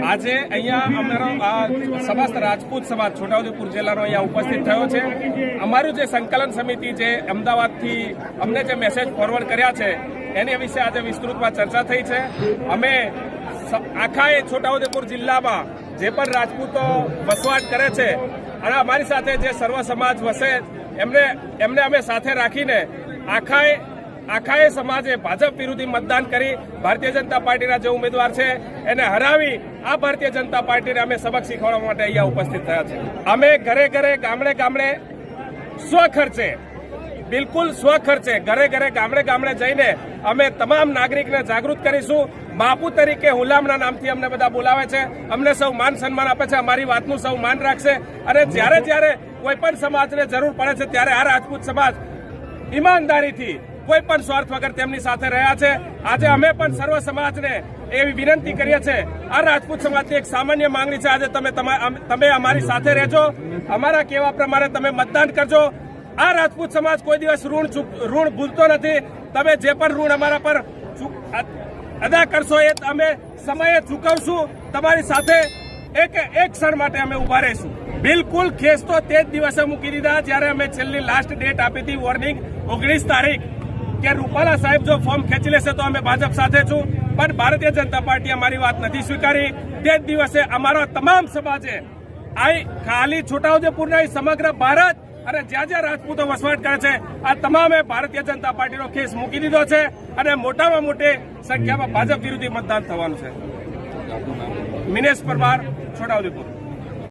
આજે અહીંયા અમારો સમસ્ત રાજપૂત સમાજ છોટાઉદેપુર જિલ્લાનો અહીંયા ઉપસ્થિત થયો છે. અમારું જે સંકલન સમિતિ જે અમદાવાદથી અમને જે મેસેજ ફોરવર્ડ કર્યા છે એની વિશે આજે વિસ્તૃતમાં ચર્ચા થઈ છે. અમે આખા છોટાઉદેપુર જિલ્લામાં જે પણ રાજપૂતો વસવાટ કરે છે અને અમારી સાથે જે સર્વ સમાજ વસે એમને અમે સાથે રાખીને આખાએ સમાજે ભાજપ વિરોધી મતદાન કરી ભારતીય જનતા પાર્ટીના જે ઉમેદવાર છે એને હરાવી આ ભારતીય જનતા પાર્ટીને અમે સબક શીખવાડવા માટે અહીંયા ઉપસ્થિત થયા છે. અમે ઘરે ઘરે ગામડે સ્વખર્ચે બિલકુલ સ્વખર્ચે ઘરે ગામડે જઈને અમે તમામ નાગરિકને જાગૃત કરીશું. બાપુ તરીકે હુલામના નામથી અમને બધા બોલાવે છે. અમને સૌ માન સન્માન આપે છે. અમારી વાતનું સૌ માન રાખશે અને જ્યારે કોઈ પણ સમાજને જરૂર પડે છે ત્યારે આ રાજપૂત સમાજ ઈમાનદારીથી કોઈ પણ સ્વાર્થ વગર તેમની સાથે રહ્યા છે. આજે અમે પણ સર્વ સમાજને એવી વિનંતી કરીએ છીએ. આ રાજપૂત સમાજની એક સામાન્ય માંગણી છે. આજે તમે અમારી સાથે રહેજો, અમારા કહેવા પ્રમાણે તમે મતદાન કરજો. આ રાજપૂત સમાજ કોઈ દિવસ ઋણ ભૂલતો નથી. તમે જે પણ ઋણ અમારા પર અદા કરશો એ અમે સમયે ચૂકવશું. તમારી સાથે એક ક્ષણ માટે અમે ઉભા રહીશું. બિલકુલ કેસ તો તે જ દિવસે મૂકી દીધા જ્યારે અમે છેલ્લી લાસ્ટ ડેટ આપી હતી વોર્નિંગ 19 તારીખ કે રૂપાલા સાહેબ જો ફોર્મ ખેંચી લેશે તો અમે ભાજપ સાથે છું. પણ ભારતીય જનતા પાર્ટી અમારી વાત નથી સ્વીકારી. તે જ દિવસે અમારા તમામ સમાજે ખાલી છોટાઉદેપુરના સમગ્ર ભારત અને જ્યાં રાજપૂતો વસવાટ કરે છે આ તમામે ભારતીય જનતા પાર્ટીનો કેસ મૂકી દીધો છે અને મોટામાં મોટી સંખ્યામાં ભાજપ વિરોધી મતદાન થવાનું છે. મિનેશ પરમાર, છોટાઉદેપુર.